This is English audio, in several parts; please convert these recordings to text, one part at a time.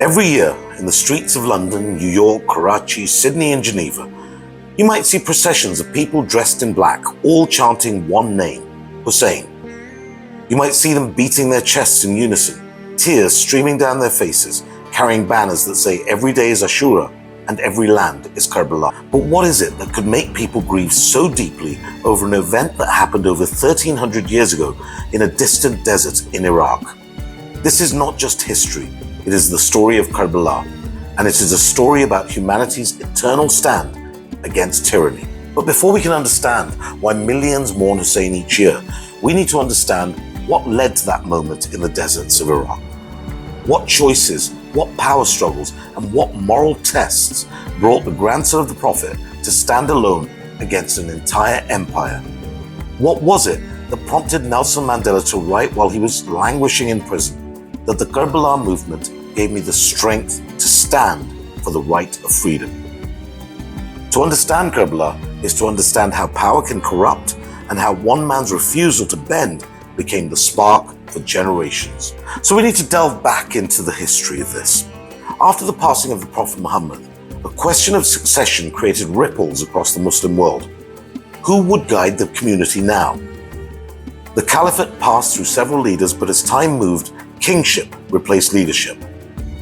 Every year, in the streets of London, New York, Karachi, Sydney, and Geneva, you might see processions of people dressed in black, all chanting one name, Hussein. You might see them beating their chests in unison, tears streaming down their faces, carrying banners that say every day is Ashura and every land is Karbala. But what is it that could make people grieve so deeply over an event that happened over 1300 years ago in a distant desert in Iraq? This is not just history. It is the story of Karbala, and it is a story about humanity's eternal stand against tyranny. But before we can understand why millions mourn Hussein each year, we need to understand what led to that moment in the deserts of Iraq. What choices, what power struggles, and what moral tests brought the grandson of the Prophet to stand alone against an entire empire? What was it that prompted Nelson Mandela to write while he was languishing in prison that the Karbala movement gave me the strength to stand for the right of freedom? To understand Karbala is to understand how power can corrupt and how one man's refusal to bend became the spark for generations. So we need to delve back into the history of this. After the passing of the Prophet Muhammad, a question of succession created ripples across the Muslim world. Who would guide the community now? The caliphate passed through several leaders, but as time moved, kingship replaced leadership.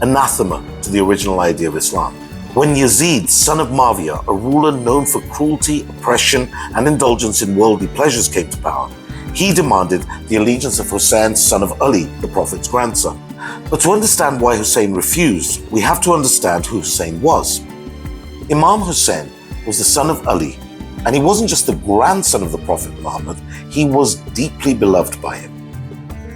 Anathema to the original idea of Islam. When Yazid, son of Muawiyah, a ruler known for cruelty, oppression, and indulgence in worldly pleasures, came to power, he demanded the allegiance of Hussein, son of Ali, the Prophet's grandson. But to understand why Hussein refused, we have to understand who Hussein was. Imam Hussain was the son of Ali, and he wasn't just the grandson of the Prophet Muhammad, he was deeply beloved by him.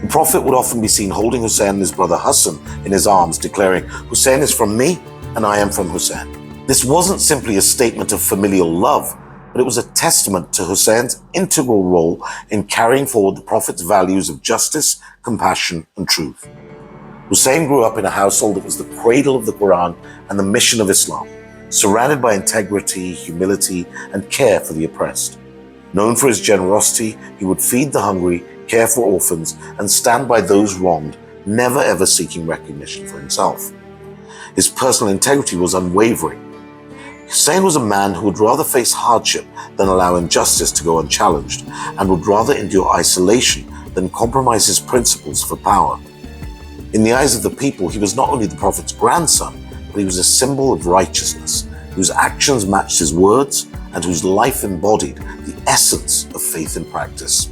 The Prophet would often be seen holding Hussein and his brother Hassan in his arms, declaring, "Hussein is from me, and I am from Hussein." This wasn't simply a statement of familial love, but it was a testament to Hussein's integral role in carrying forward the Prophet's values of justice, compassion, and truth. Hussein grew up in a household that was the cradle of the Quran and the mission of Islam, surrounded by integrity, humility, and care for the oppressed. Known for his generosity, he would feed the hungry, care for orphans, and stand by those wronged, never ever seeking recognition for himself. His personal integrity was unwavering. Hussein was a man who would rather face hardship than allow injustice to go unchallenged, and would rather endure isolation than compromise his principles for power. In the eyes of the people, he was not only the Prophet's grandson, but he was a symbol of righteousness, whose actions matched his words and whose life embodied the essence of faith in practice.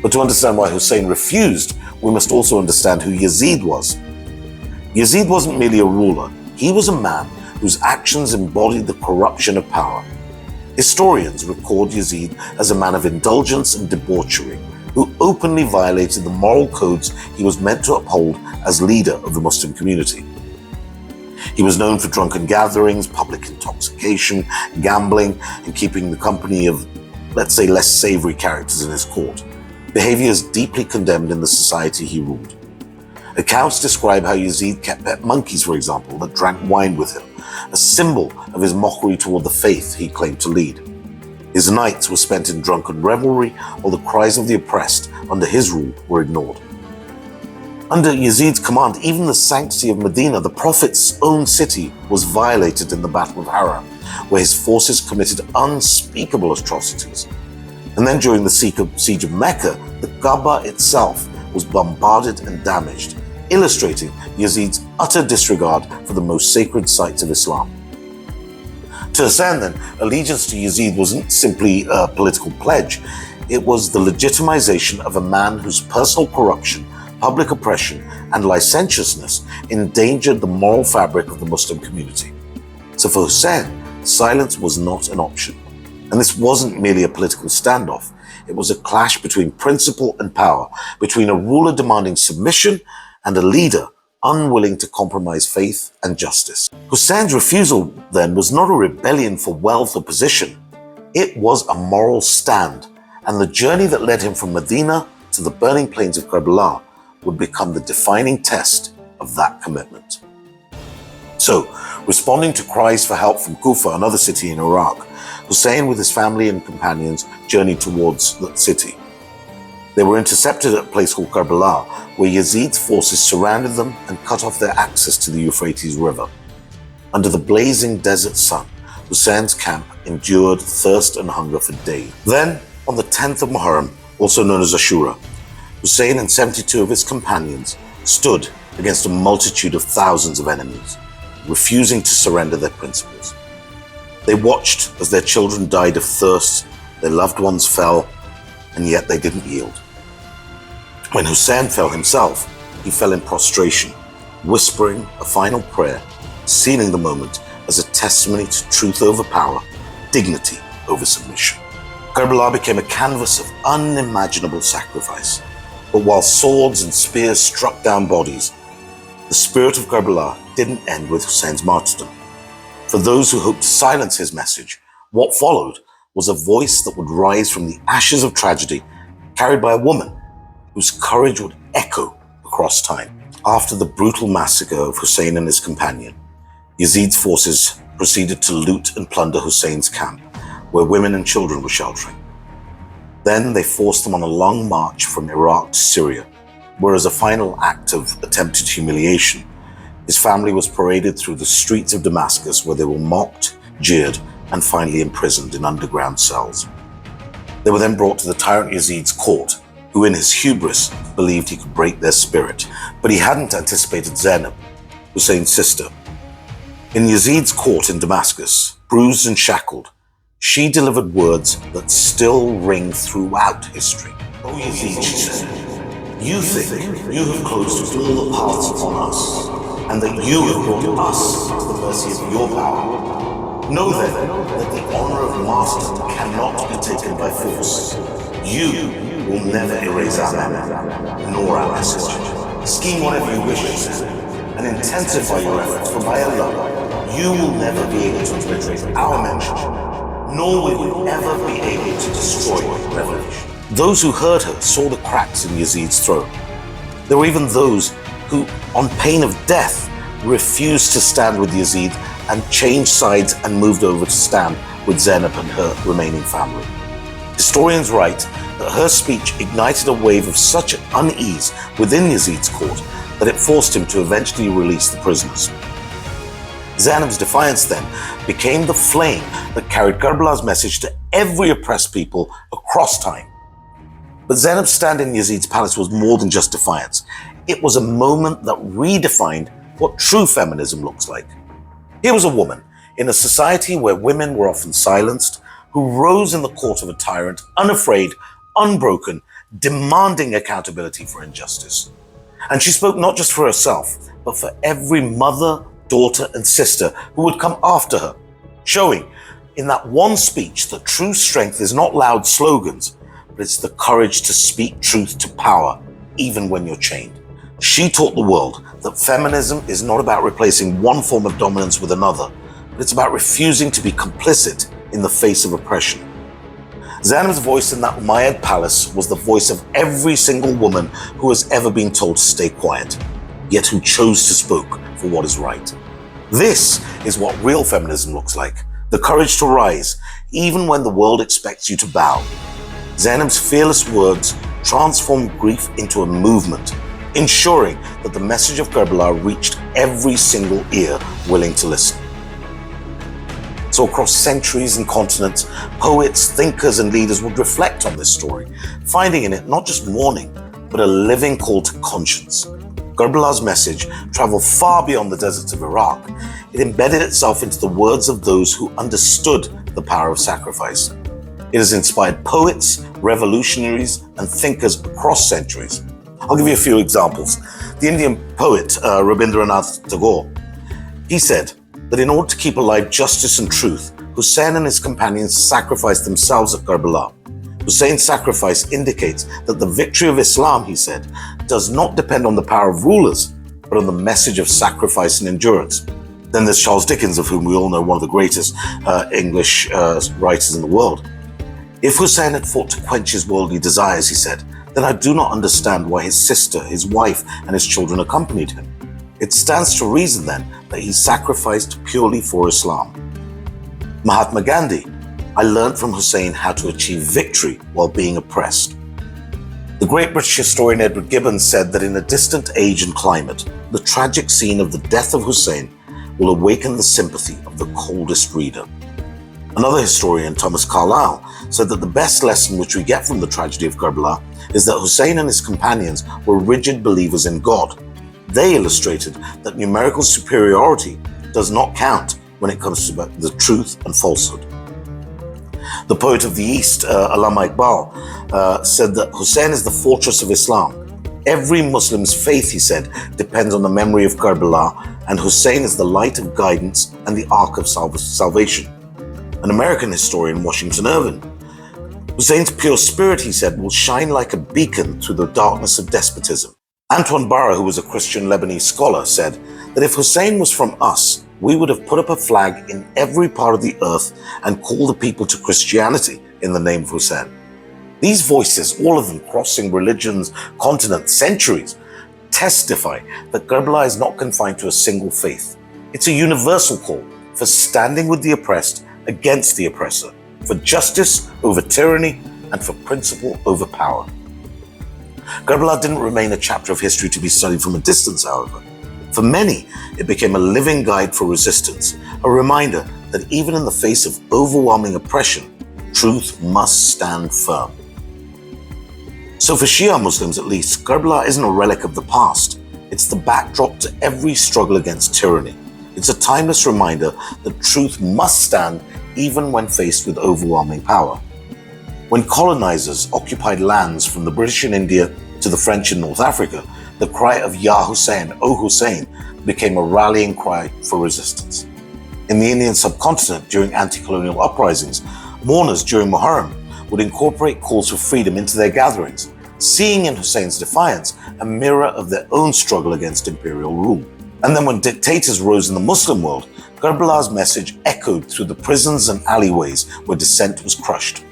But to understand why Hussein refused, we must also understand who Yazid was. Yazid wasn't merely a ruler, he was a man whose actions embodied the corruption of power. Historians record Yazid as a man of indulgence and debauchery, who openly violated the moral codes he was meant to uphold as leader of the Muslim community. He was known for drunken gatherings, public intoxication, gambling, and keeping the company of, let's say, less savory characters in his court, behaviors deeply condemned in the society he ruled. Accounts describe how Yazid kept pet monkeys, for example, that drank wine with him, a symbol of his mockery toward the faith he claimed to lead. His nights were spent in drunken revelry, while the cries of the oppressed under his rule were ignored. Under Yazid's command, even the sanctity of Medina, the Prophet's own city, was violated in the Battle of Muharram, where his forces committed unspeakable atrocities. And then during the siege of Mecca, the Kaaba itself was bombarded and damaged, illustrating Yazid's utter disregard for the most sacred sites of Islam. To Hussein, then, allegiance to Yazid wasn't simply a political pledge. It was the legitimization of a man whose personal corruption, public oppression, and licentiousness endangered the moral fabric of the Muslim community. So for Hussein, silence was not an option. And this wasn't merely a political standoff. It was a clash between principle and power, between a ruler demanding submission and a leader unwilling to compromise faith and justice. Hussein's refusal, then, was not a rebellion for wealth or position. It was a moral stand, and the journey that led him from Medina to the burning plains of Karbala would become the defining test of that commitment. So, responding to cries for help from Kufa, another city in Iraq, Hussein with his family and companions journeyed towards the city. They were intercepted at a place called Karbala, where Yazid's forces surrounded them and cut off their access to the Euphrates River. Under the blazing desert sun, Hussein's camp endured thirst and hunger for days. Then, on the 10th of Muharram, also known as Ashura, Hussein and 72 of his companions stood against a multitude of thousands of enemies, refusing to surrender their principles. They watched as their children died of thirst, their loved ones fell, and yet they didn't yield. When Hussein fell himself, he fell in prostration, whispering a final prayer, sealing the moment as a testimony to truth over power, dignity over submission. Karbala became a canvas of unimaginable sacrifice. But while swords and spears struck down bodies, the spirit of Karbala didn't end with Hussein's martyrdom. For those who hoped to silence his message, what followed was a voice that would rise from the ashes of tragedy, carried by a woman whose courage would echo across time. After the brutal massacre of Hussein and his companion, Yazid's forces proceeded to loot and plunder Hussein's camp, where women and children were sheltering. Then they forced them on a long march from Iraq to Syria, where as a final act of attempted humiliation, his family was paraded through the streets of Damascus, where they were mocked, jeered, and finally imprisoned in underground cells. They were then brought to the tyrant Yazid's court, who in his hubris believed he could break their spirit. But he hadn't anticipated Zainab, Hussein's sister. In Yazid's court in Damascus, bruised and shackled, she delivered words that still ring throughout history. "O Yazid," she said, "you think you have closed all the paths upon us, and that you have brought us to the mercy of your power. Know then that the honor of martyrdom cannot be taken by force. You will never erase our memory, nor our message. Scheme whatever you wish, she said, and intensify your efforts, for by Allah, you will never be able to obliterate our mention, nor will you ever be able to destroy revelation." Those who heard her saw the cracks in Yazid's throat. There were even those who, on pain of death, refused to stand with Yazid and changed sides and moved over to stand with Zainab and her remaining family. Historians write that her speech ignited a wave of such unease within Yazid's court that it forced him to eventually release the prisoners. Zainab's defiance then became the flame that carried Karbala's message to every oppressed people across time. But Zainab's stand in Yazid's palace was more than just defiance. It was a moment that redefined what true feminism looks like. Here was a woman in a society where women were often silenced, who rose in the court of a tyrant, unafraid, unbroken, demanding accountability for injustice. And she spoke not just for herself, but for every mother, daughter, and sister who would come after her, showing in that one speech that true strength is not loud slogans, but it's the courage to speak truth to power, even when you're chained. She taught the world that feminism is not about replacing one form of dominance with another, but it's about refusing to be complicit in the face of oppression. Zainab's voice in that Umayyad palace was the voice of every single woman who has ever been told to stay quiet, yet who chose to speak for what is right. This is what real feminism looks like, the courage to rise, even when the world expects you to bow. Zainab's fearless words transformed grief into a movement, ensuring that the message of Karbala reached every single ear willing to listen. So across centuries and continents, poets, thinkers, and leaders would reflect on this story, finding in it not just mourning, but a living call to conscience. Karbala's message traveled far beyond the deserts of Iraq. It embedded itself into the words of those who understood the power of sacrifice. It has inspired poets, revolutionaries, and thinkers across centuries. I'll give you a few examples. The Indian poet Rabindranath Tagore, he said that in order to keep alive justice and truth, Hussein and his companions sacrificed themselves at Karbala. Hussein's sacrifice indicates that the victory of Islam, he said, does not depend on the power of rulers, but on the message of sacrifice and endurance. Then there's Charles Dickens, of whom we all know, one of the greatest English writers in the world. If Hussein had fought to quench his worldly desires, he said, then I do not understand why his sister, his wife, and his children accompanied him. It stands to reason then that he sacrificed purely for Islam. Mahatma Gandhi, I learned from Hussein how to achieve victory while being oppressed. The great British historian Edward Gibbon said that in a distant age and climate, the tragic scene of the death of Hussein will awaken the sympathy of the coldest reader. Another historian, Thomas Carlyle, said that the best lesson which we get from the tragedy of Karbala is that Hussein and his companions were rigid believers in God. They illustrated that numerical superiority does not count when it comes to the truth and falsehood. The poet of the East, Allama Iqbal, said that Hussein is the fortress of Islam. Every Muslim's faith, he said, depends on the memory of Karbala, and Hussein is the light of guidance and the ark of salvation. An American historian, Washington Irving, Hussein's pure spirit, he said, will shine like a beacon through the darkness of despotism. Antoine Barra, who was a Christian Lebanese scholar, said that if Hussein was from us, we would have put up a flag in every part of the earth and called the people to Christianity in the name of Hussein. These voices, all of them crossing religions, continents, centuries, testify that Karbala is not confined to a single faith. It's a universal call for standing with the oppressed against the oppressor, for justice over tyranny, and for principle over power. Karbala didn't remain a chapter of history to be studied from a distance, however. For many, it became a living guide for resistance, a reminder that even in the face of overwhelming oppression, truth must stand firm. So for Shia Muslims at least, Karbala isn't a relic of the past. It's the backdrop to every struggle against tyranny. It's a timeless reminder that truth must stand even when faced with overwhelming power. When colonizers occupied lands from the British in India to the French in North Africa, the cry of Ya Hussein, O Hussein, became a rallying cry for resistance. In the Indian subcontinent during anti-colonial uprisings, mourners during Muharram would incorporate calls for freedom into their gatherings, seeing in Hussein's defiance a mirror of their own struggle against imperial rule. And then when dictators rose in the Muslim world, Karbala's message echoed through the prisons and alleyways where dissent was crushed.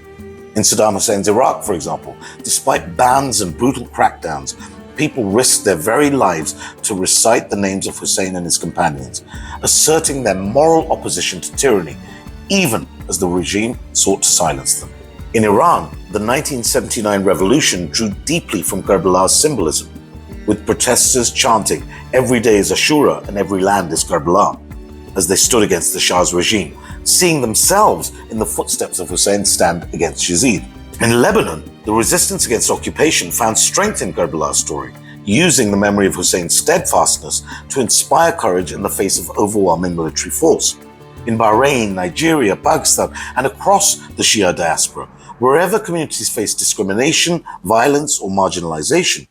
In Saddam Hussein's Iraq, for example, despite bans and brutal crackdowns, people risked their very lives to recite the names of Hussein and his companions, asserting their moral opposition to tyranny, even as the regime sought to silence them. In Iran, the 1979 revolution drew deeply from Karbala's symbolism, with protesters chanting, "Every day is Ashura and every land is Karbala," as they stood against the Shah's regime, seeing themselves in the footsteps of Hussein's stand against Yazid. In Lebanon, the resistance against occupation found strength in Karbala's story, using the memory of Hussein's steadfastness to inspire courage in the face of overwhelming military force. In Bahrain, Nigeria, Pakistan, and across the Shia diaspora, wherever communities face discrimination, violence, or marginalization,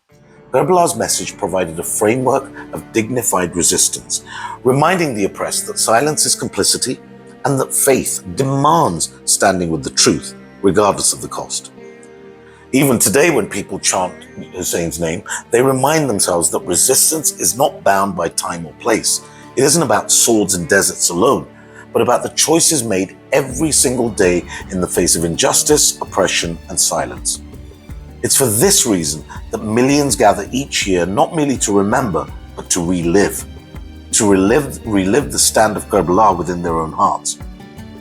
Karbala's message provided a framework of dignified resistance, reminding the oppressed that silence is complicity and that faith demands standing with the truth, regardless of the cost. Even today, when people chant Hussein's name, they remind themselves that resistance is not bound by time or place. It isn't about swords and deserts alone, but about the choices made every single day in the face of injustice, oppression, and silence. It's for this reason that millions gather each year not merely to remember, but to relive the stand of Karbala within their own hearts.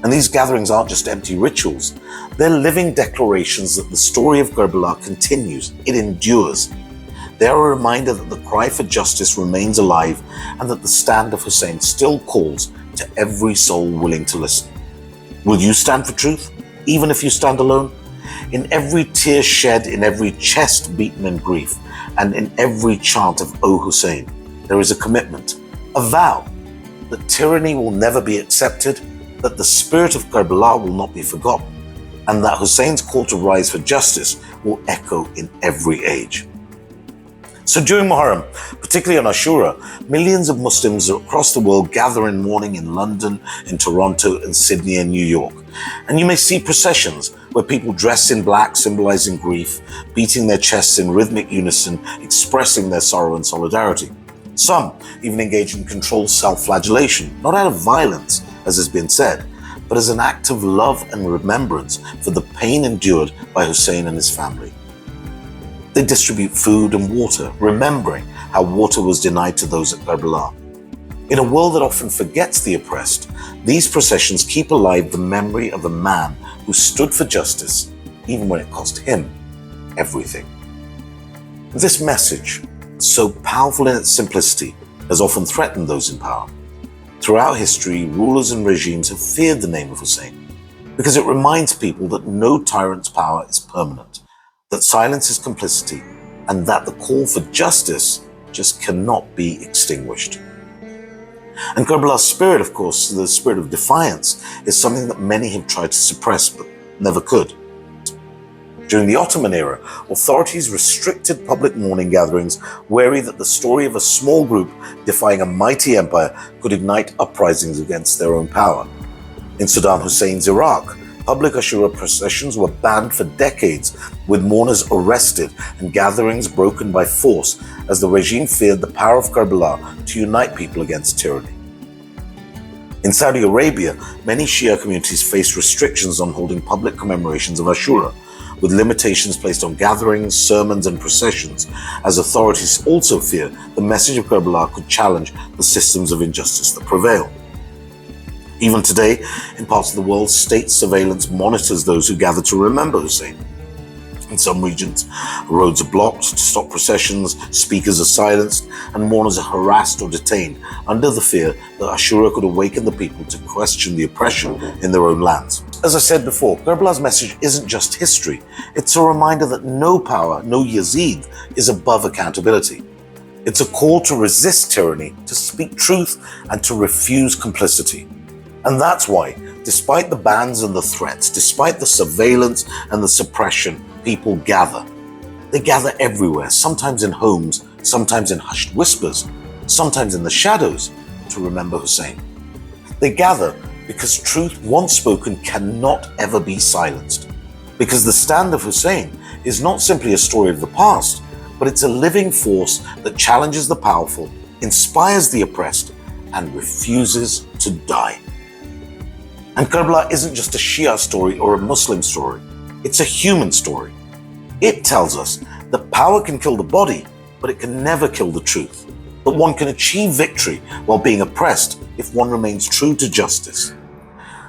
And these gatherings aren't just empty rituals. They're living declarations that the story of Karbala continues, it endures. They are a reminder that the cry for justice remains alive and that the stand of Hussein still calls to every soul willing to listen. Will you stand for truth, even if you stand alone? In every tear shed, in every chest beaten in grief, and in every chant of O Hussein, there is a commitment, a vow, that tyranny will never be accepted, that the spirit of Karbala will not be forgotten, and that Hussein's call to rise for justice will echo in every age. So during Muharram, particularly on Ashura, millions of Muslims across the world gather in mourning in London, in Toronto, and Sydney and New York. And you may see processions where people dress in black, symbolizing grief, beating their chests in rhythmic unison, expressing their sorrow and solidarity. Some even engage in controlled self-flagellation, not out of violence, as has been said, but as an act of love and remembrance for the pain endured by Hussein and his family. They distribute food and water, remembering how water was denied to those at Karbala. In a world that often forgets the oppressed, these processions keep alive the memory of a man who stood for justice, even when it cost him everything. This message, so powerful in its simplicity, has often threatened those in power. Throughout history, rulers and regimes have feared the name of Hussein because it reminds people that no tyrant's power is permanent, that silence is complicity, and that the call for justice just cannot be extinguished. And Karbala's spirit, of course, the spirit of defiance, is something that many have tried to suppress but never could. During the Ottoman era, authorities restricted public mourning gatherings, wary that the story of a small group defying a mighty empire could ignite uprisings against their own power. In Saddam Hussein's Iraq, public Ashura processions were banned for decades, with mourners arrested and gatherings broken by force as the regime feared the power of Karbala to unite people against tyranny. In Saudi Arabia, many Shia communities faced restrictions on holding public commemorations of Ashura, with limitations placed on gatherings, sermons, and processions, as authorities also fear the message of Karbala could challenge the systems of injustice that prevail. Even today, in parts of the world, state surveillance monitors those who gather to remember Hussein. In some regions, roads are blocked to stop processions, speakers are silenced, and mourners are harassed or detained under the fear that Ashura could awaken the people to question the oppression in their own lands. As I said before, Karbala's message isn't just history. It's a reminder that no power, no Yazid, is above accountability. It's a call to resist tyranny, to speak truth, and to refuse complicity. And that's why, despite the bans and the threats, despite the surveillance and the suppression, people gather. They gather everywhere, sometimes in homes, sometimes in hushed whispers, sometimes in the shadows, to remember Hussein. They gather because truth once spoken cannot ever be silenced. Because the stand of Hussein is not simply a story of the past, but it's a living force that challenges the powerful, inspires the oppressed, and refuses to die. And Karbala isn't just a Shia story or a Muslim story. It's a human story. It tells us that power can kill the body, but it can never kill the truth. That one can achieve victory while being oppressed if one remains true to justice.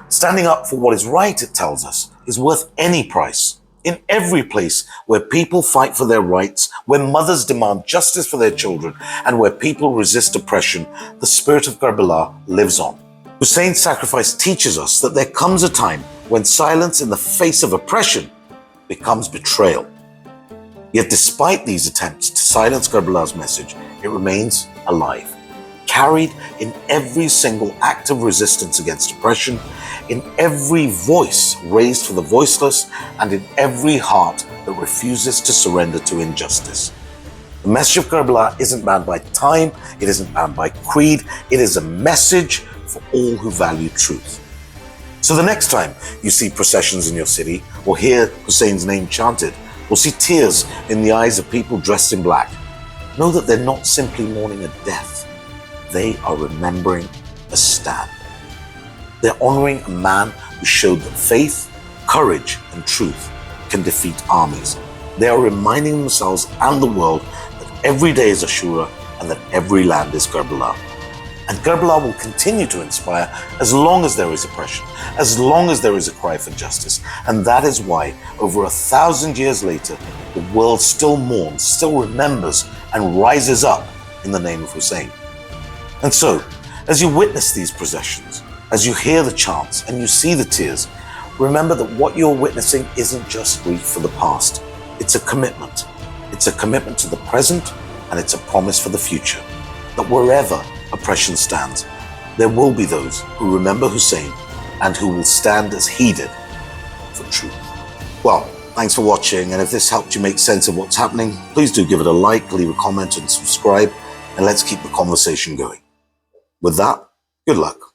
Standing up for what is right, it tells us, is worth any price. In every place where people fight for their rights, where mothers demand justice for their children, and where people resist oppression, the spirit of Karbala lives on. Hussein's sacrifice teaches us that there comes a time when silence in the face of oppression becomes betrayal. Yet despite these attempts to silence Karbala's message, it remains alive, carried in every single act of resistance against oppression, in every voice raised for the voiceless, and in every heart that refuses to surrender to injustice. The message of Karbala isn't bound by time, it isn't bound by creed, it is a message for all who value truth. So the next time you see processions in your city, or hear Hussein's name chanted, or see tears in the eyes of people dressed in black, know that they're not simply mourning a death. They are remembering a stand. They're honoring a man who showed that faith, courage, and truth can defeat armies. They are reminding themselves and the world that every day is Ashura and that every land is Karbala. And Karbala will continue to inspire as long as there is oppression, as long as there is a cry for justice. And that is why, over 1,000 years later, the world still mourns, still remembers, and rises up in the name of Hussein. And so, as you witness these processions, as you hear the chants and you see the tears, remember that what you're witnessing isn't just grief for the past. It's a commitment. It's a commitment to the present, and it's a promise for the future. That wherever oppression stands, there will be those who remember Hussein and who will stand as he did for truth. Well, thanks for watching, and if this helped you make sense of what's happening, please do give it a like, leave a comment, and subscribe, and let's keep the conversation going. With that, good luck.